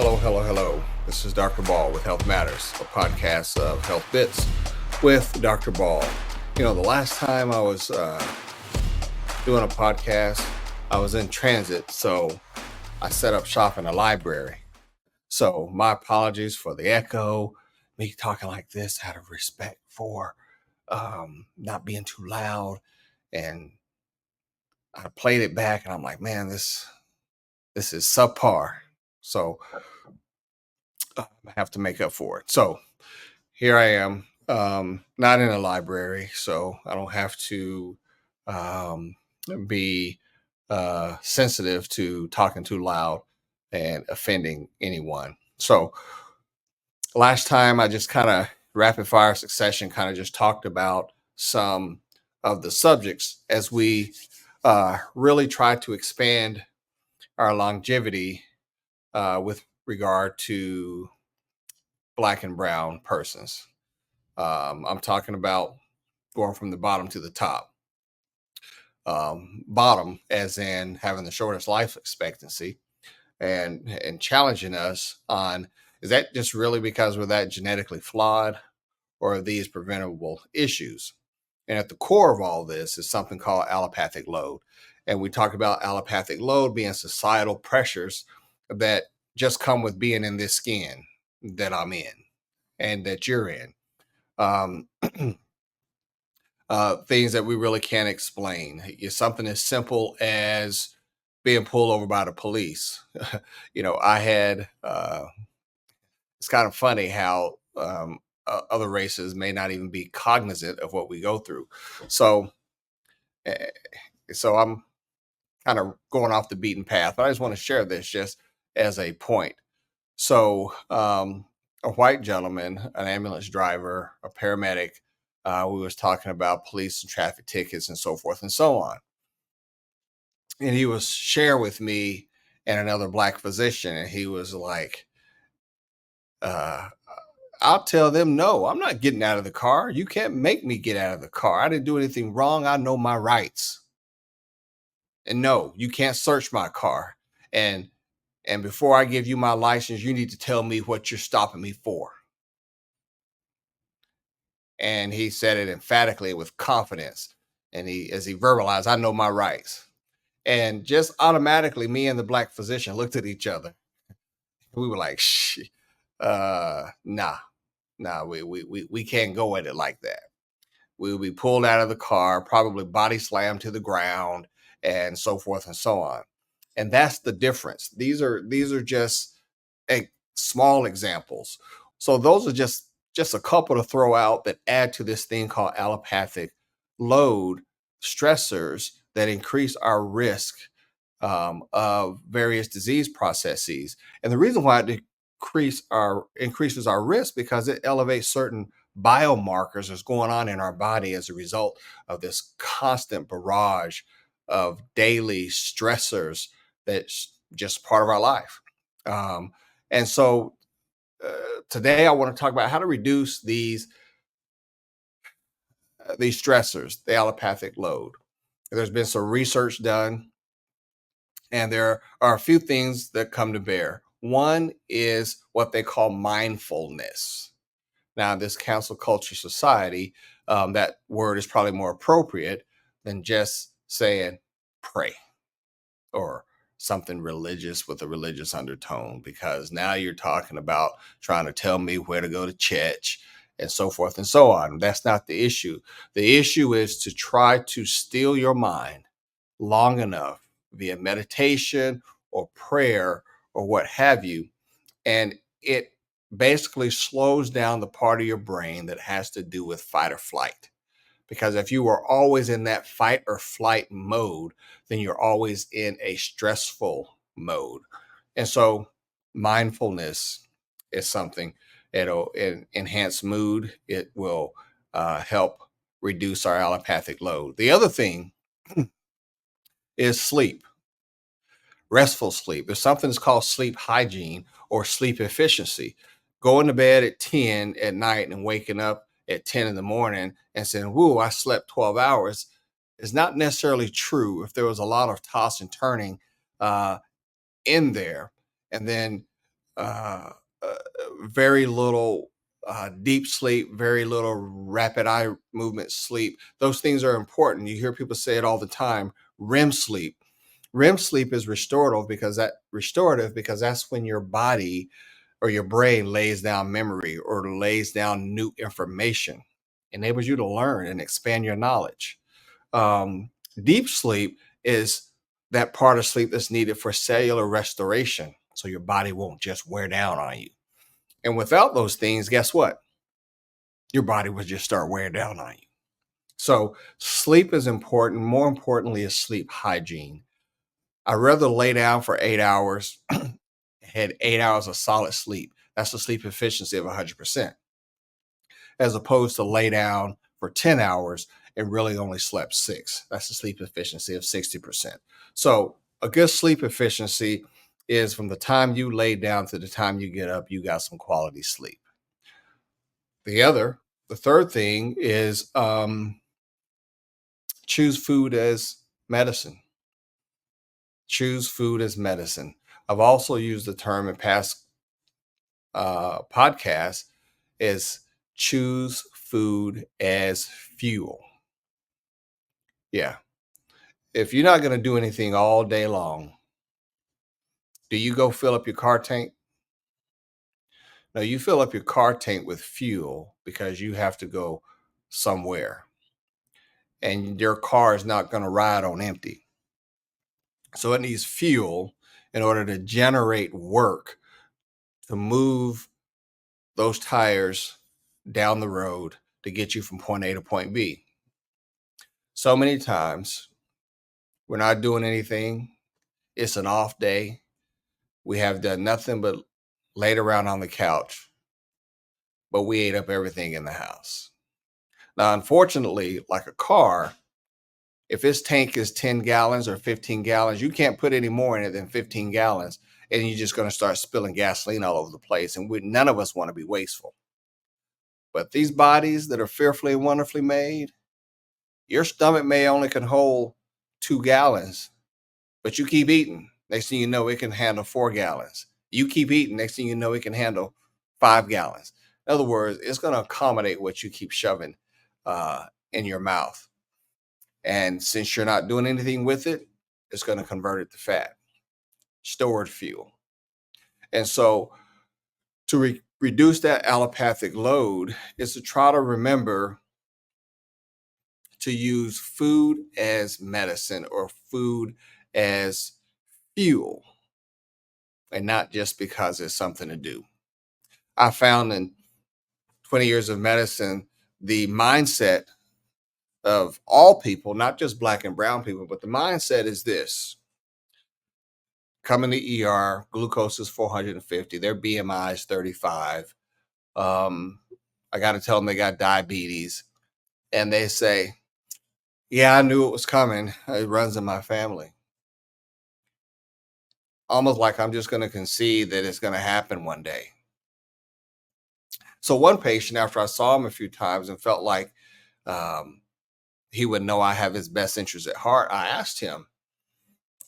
Hello, hello, hello. This is Dr. Ball with Health Matters, a podcast of Healthbits with Dr. Ball. You know, the last time I was doing a podcast, I was in transit, so I set up shop in a library. So my apologies for the echo, me talking like this out of respect for not being too loud. And I played it back, and I'm like, man, this is subpar. So I have to make up for it. So here I am, not in a library, so I don't have to um, be sensitive to talking too loud and offending anyone. So last time I just kind of rapid fire succession kind of just talked about some of the subjects as we really try to expand our longevity with regard to Black and brown persons. I'm talking about going from the bottom to the top. Bottom, as in having the shortest life expectancy, and challenging us on, is that just really because we're that genetically flawed, or are these preventable issues? And at the core of all this is something called allopathic load. And we talk about allopathic load being societal pressures that just come with being in this skin that I'm in and that you're in. Um, things that we really can't explain. It's something as simple as being pulled over by the police. I had, it's kind of funny how other races may not even be cognizant of what we go through. So, eh, so I'm kind of going off the beaten path, but I just want to share this just as a point. So, a white gentleman, an ambulance driver, a paramedic, we was talking about police and traffic tickets and so forth and so on. And he was share with me and another Black physician, and he was like, uh, I'll tell them, no, I'm not getting out of the car. You can't make me get out of the car. I didn't do anything wrong. I know my rights. And no, you can't search my car. And before I give you my license, you need to tell me what you're stopping me for. And he said it emphatically with confidence. And as he verbalized, I know my rights. And just automatically, me and the Black physician looked at each other. We were like, nah, we can't go at it like that. We will be pulled out of the car, probably body slammed to the ground, and so forth and so on. And that's the difference. These are just small examples. So those are just a couple to throw out that add to this thing called allopathic load, stressors that increase our risk of various disease processes. And the reason why it increases our risk, because it elevates certain biomarkers that's going on in our body as a result of this constant barrage of daily stressors that's just part of our life. And so today I want to talk about how to reduce these stressors, the allopathic load. There's been some research done, and there are a few things that come to bear. One is what they call mindfulness. Now, this cancel culture society, that word is probably more appropriate than just saying pray or something religious with a religious undertone, because now you're talking about trying to tell me where to go to church and so forth and so on. That's not the issue. The issue is to try to still your mind long enough via meditation or prayer or what have you. And it basically slows down the part of your brain that has to do with fight or flight. Because if you are always in that fight or flight mode, then you're always in a stressful mode. And so mindfulness is something that'll enhance mood. It will help reduce our allopathic load. The other thing is sleep, restful sleep. There's something that's called sleep hygiene or sleep efficiency. Going to bed at 10 at night and waking up at 10 in the morning and saying, whoa, I slept 12 hours is not necessarily true if there was a lot of toss and turning in there. And then uh, uh, very little deep sleep, very little rapid eye movement sleep. Those things are important. You hear people say it all the time. REM sleep. REM sleep is restorative because that's when your body or your brain lays down memory or lays down new information, enables you to learn and expand your knowledge. Um, Deep sleep is that part of sleep that's needed for cellular restoration, so your body won't just wear down on you. And without those things, guess what? Your body would just start wearing down on you. So sleep is important. More importantly, is sleep hygiene. I'd rather lay down for 8 hours, had 8 hours of solid sleep. That's the sleep efficiency of 100%, as opposed to lay down for 10 hours and really only slept six. That's the sleep efficiency of 60%. So a good sleep efficiency is from the time you lay down to the time you get up, you got some quality sleep. The other, the third thing is choose food as medicine. Choose food as medicine. I've also used the term in past podcasts is choose food as fuel. Yeah. If you're not going to do anything all day long, do you go fill up your car tank? No, you fill up your car tank with fuel because you have to go somewhere and your car is not going to ride on empty. So it needs fuel in order to generate work to move those tires down the road to get you from point A to point B. So many times we're not doing anything. It's an off day. We have done nothing but laid around on the couch, but we ate up everything in the house. Now, unfortunately, like a car, if its tank is 10 gallons or 15 gallons, you can't put any more in it than 15 gallons. And you're just going to start spilling gasoline all over the place. And none of us want to be wasteful. But these bodies that are fearfully and wonderfully made, your stomach may only can hold 2 gallons, but you keep eating. Next thing you know, it can handle 4 gallons. You keep eating. Next thing you know, it can handle 5 gallons. In other words, it's going to accommodate what you keep shoving in your mouth. And since you're not doing anything with it, it's going to convert it to fat, stored fuel. And so to reduce that allopathic load is to try to remember to use food as medicine or food as fuel and not just because it's something to do. I found in 20 years of medicine, the mindset of all people, not just black and brown people, but the mindset is this: come in the ER, glucose is 450, their BMI is 35. I got to tell them they got diabetes. And they say, yeah, I knew it was coming. It runs in my family. Almost like I'm just going to concede that it's going to happen one day. So one patient, after I saw him a few times and felt like he would know I have his best interests at heart, I asked him,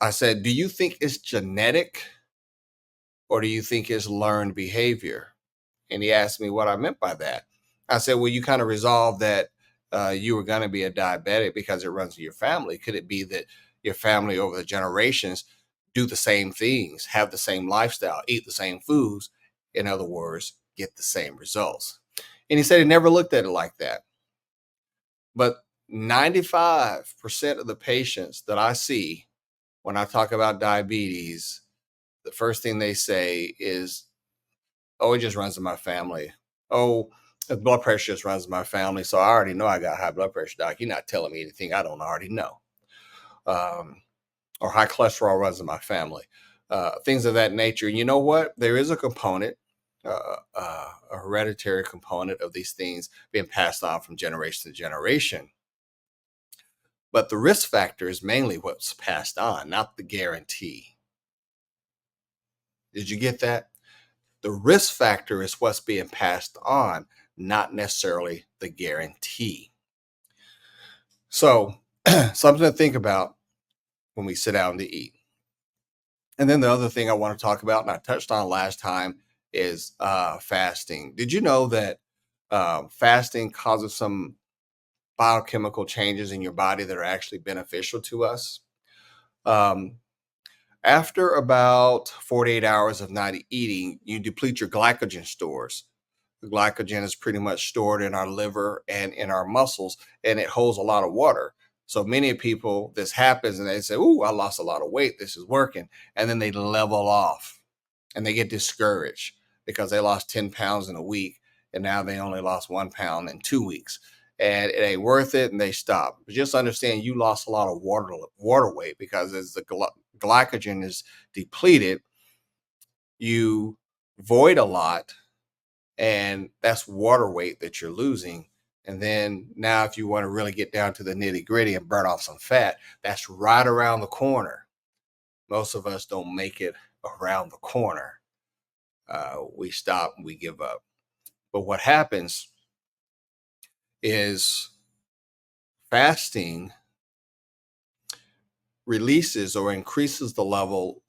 I said, do you think it's genetic or do you think it's learned behavior? And he asked me what I meant by that. I said, well, you kind of resolved that you were going to be a diabetic because it runs in your family. Could it be that your family over the generations do the same things, have the same lifestyle, eat the same foods? In other words, get the same results. And he said he never looked at it like that. But 95% of the patients that I see when I talk about diabetes, the first thing they say is, oh, it just runs in my family. Oh, the blood pressure just runs in my family. So I already know I got high blood pressure, doc. You're not telling me anything I don't already know. Or high cholesterol runs in my family. Things of that nature. And you know what? There is a component, a hereditary component of these things being passed on from generation to generation. But the risk factor is mainly what's passed on, not the guarantee. Did you get that? The risk factor is what's being passed on, not necessarily the guarantee. So, something to think about when we sit down to eat. And then the other thing I want to talk about, and I touched on last time, is fasting. Did you know that fasting causes some biochemical changes in your body that are actually beneficial to us? Um, After about 48 hours of not eating, you deplete your glycogen stores. The glycogen is pretty much stored in our liver and in our muscles, and it holds a lot of water. So many people, this happens and they say, "Ooh, I lost a lot of weight. This is working." And then they level off and they get discouraged because they lost 10 pounds in a week and now they only lost 1 pound in 2 weeks. And it ain't worth it, and they stop. But just understand you lost a lot of water weight because as the glycogen is depleted, you void a lot, and that's water weight that you're losing. And then now, if you want to really get down to the nitty gritty and burn off some fat, that's right around the corner. Most of us don't make it around the corner. We stop and we give up. But what happens is fasting releases or increases the level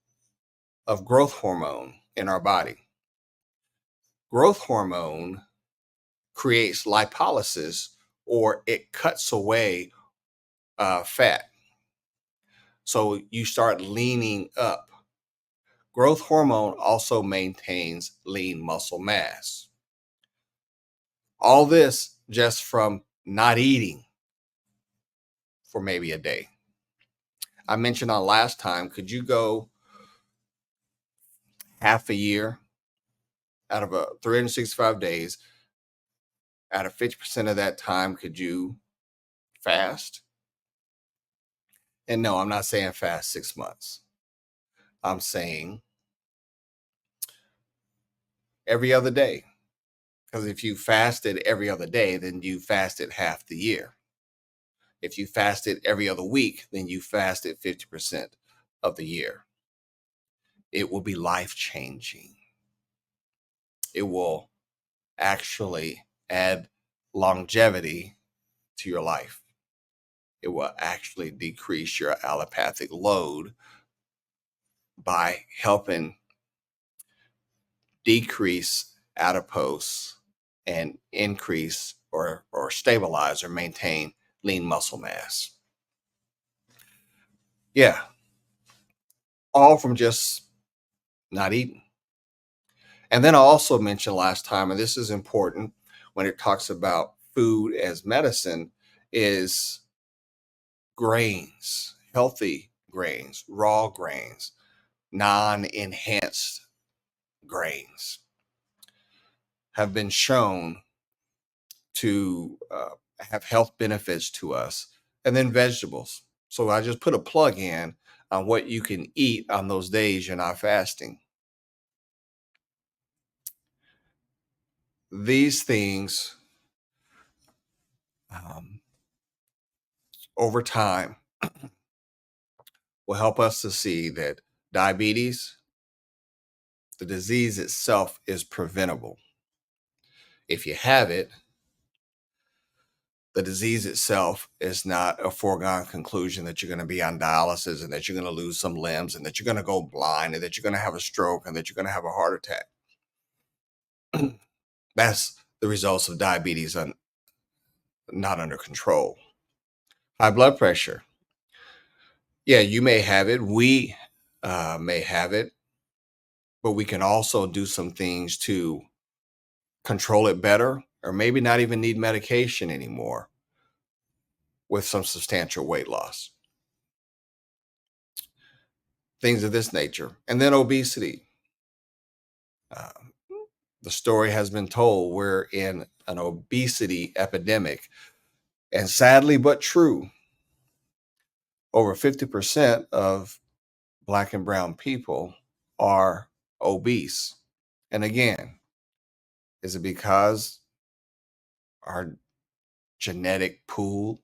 of growth hormone in our body. Growth hormone creates lipolysis, or it cuts away fat. So you start leaning up. Growth hormone also maintains lean muscle mass. All this just from not eating for maybe a day. I mentioned on last time, could you go half a year out of 365 days, out of 50% of that time, could you fast? And no, I'm not saying fast 6 months. I'm saying every other day. Because if you fasted every other day, then you fasted half the year. If you fasted every other week, then you fasted 50% of the year. It will be life changing. It will actually add longevity to your life. It will actually decrease your allopathic load by helping decrease adipose and increase or stabilize or maintain lean muscle mass. Yeah, all from just not eating. And then I also mentioned last time, and this is important when it talks about food as medicine, is grains, healthy grains, raw grains, non-enhanced grains have been shown to have health benefits to us. And then vegetables. So I just put a plug in on what you can eat on those days you're not fasting. These things um, over time will help us to see that diabetes, the disease itself, is preventable. If you have it, the disease itself is not a foregone conclusion that you're going to be on dialysis and that you're going to lose some limbs and that you're going to go blind and that you're going to have a stroke and that you're going to have a heart attack. That's the results of diabetes not under control. High blood pressure. Yeah, you may have it. We may have it, but we can also do some things to control it better, or maybe not even need medication anymore with some substantial weight loss. Things of this nature. And then obesity. Uh, the story has been told we're in an obesity epidemic. And sadly, but true, over 50% of Black and brown people are obese. And again, is it because our genetic pool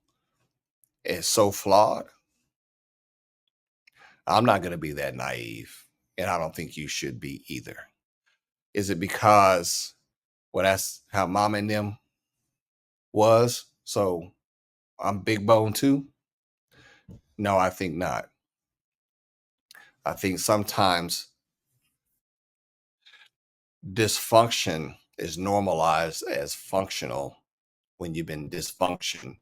is so flawed? I'm not going to be that naive, and I don't think you should be either. Is it because, well, that's how mom and them was, so I'm big bone too? No, I think not. I think sometimes dysfunction is normalized as functional when you've been dysfunctional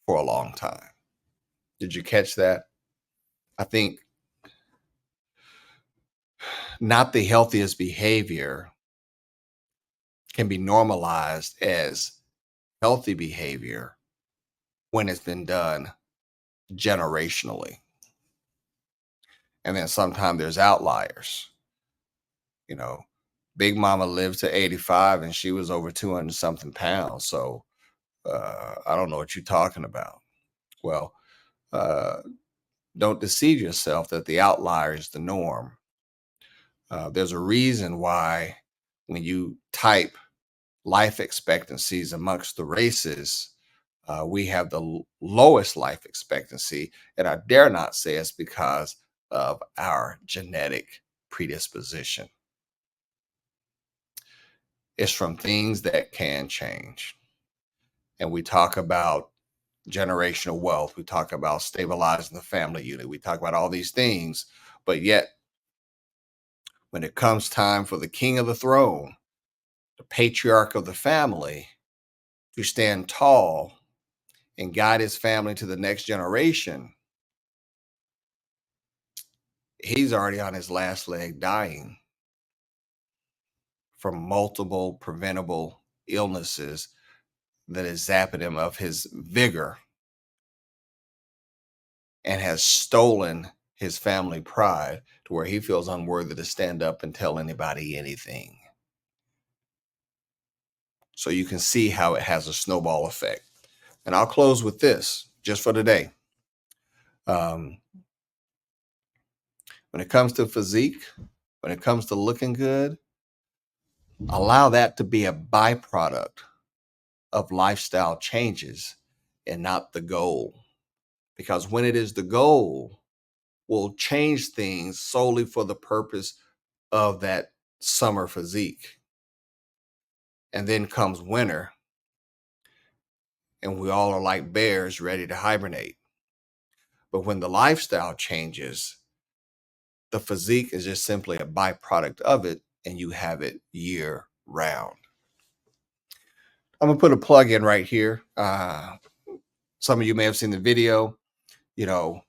for a long time. Did you catch that? I think not the healthiest behavior can be normalized as healthy behavior when it's been done generationally. And then sometimes there's outliers. You know, Big Mama lived to 85 and she was over 200 something pounds. So I don't know what you're talking about. Well, uh, don't deceive yourself that the outlier is the norm. There's a reason why when you type life expectancies amongst the races, we have the lowest life expectancy. And I dare not say it's because of our genetic predisposition. It's from things that can change. And we talk about generational wealth. We talk about stabilizing the family unit. We talk about all these things. But yet, when it comes time for the king of the throne, the patriarch of the family, to stand tall and guide his family to the next generation, he's already on his last leg dying from multiple preventable illnesses that is zapping him of his vigor and has stolen his family pride to where he feels unworthy to stand up and tell anybody anything. So you can see how it has a snowball effect. And I'll close with this just for today. Um, when it comes to physique, when it comes to looking good, allow that to be a byproduct of lifestyle changes and not the goal. Because when it is the goal, we'll change things solely for the purpose of that summer physique. And then comes winter, and we all are like bears ready to hibernate. But when the lifestyle changes, the physique is just simply a byproduct of it, and you have it year round. I'm gonna put a plug in right here. Some of you may have seen the video, you know,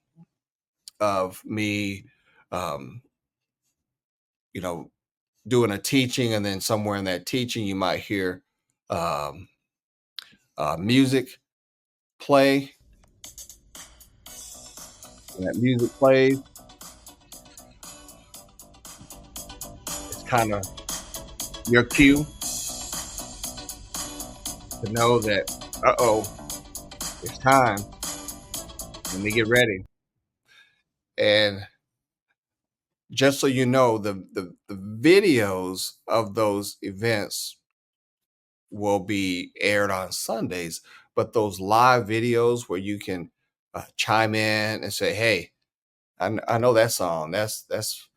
of me, um, you know, doing a teaching, and then somewhere in that teaching, you might hear um, music play. When that music plays, it's kind of your cue to know that, uh-oh, it's time. Let me get ready. And just so you know, the videos of those events will be aired on Sundays, but those live videos where you can chime in and say, "Hey, I know that song. That's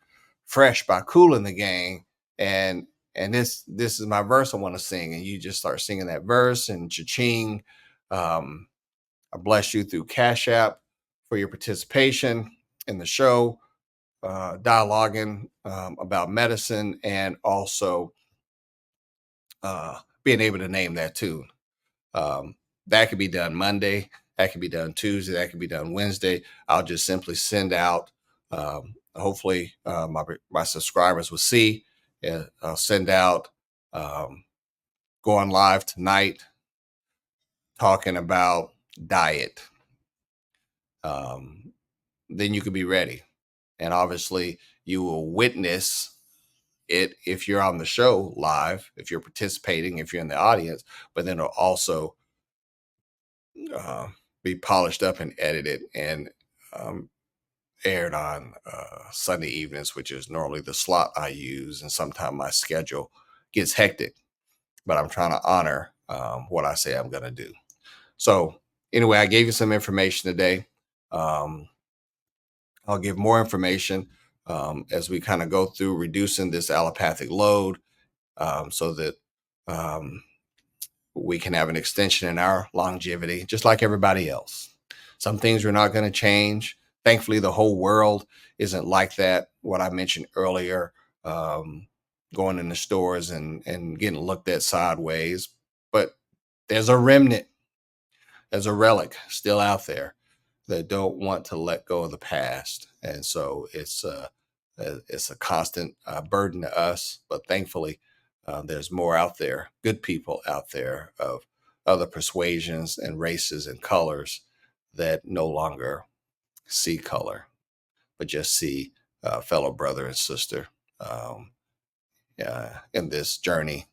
Fresh by Cool in the Gang, and this is my verse I want to sing," and you just start singing that verse and cha-ching. Um, I bless you through Cash App for your participation in the show, dialoguing about medicine, and also being able to name that tune. Um, that could be done Monday. That could be done Tuesday. That could be done Wednesday. I'll just simply send out. Hopefully, my subscribers will see. I'll send out. Um, Going live tonight, talking about diet. Um, then you could be ready, and obviously, you will witness it if you're on the show live, if you're participating, if you're in the audience. But then it'll also uh, be polished up and edited and um, aired on Sunday evenings, which is normally the slot I use. And sometimes my schedule gets hectic, but I'm trying to honor what I say I'm going to do. So, anyway, I gave you some information today. Um, I'll give more information as we kind of go through reducing this allopathic load so that um, we can have an extension in our longevity, just like everybody else. Some things we're not going to change. Thankfully, the whole world isn't like that. What I mentioned earlier, um, going in the stores and getting looked at sideways, but there's a remnant, there's a relic still out there that don't want to let go of the past, and so it's a constant burden to us. But thankfully, there's more out there, good people out there of other persuasions and races and colors that no longer see color, but just see fellow brother and sister um, in this journey,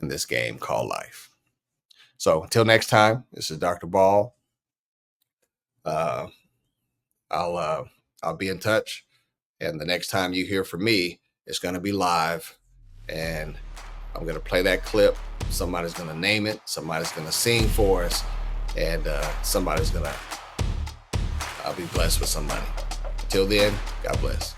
in this game called life. So until next time, this is Dr. Ball. Uh, I'll I'll be in touch, and the next time you hear from me, it's going to be live, and I'm going to play that clip. Somebody's going to name it. Somebody's going to sing for us, and somebody's going to. I'll be blessed with some money. Until then, God bless.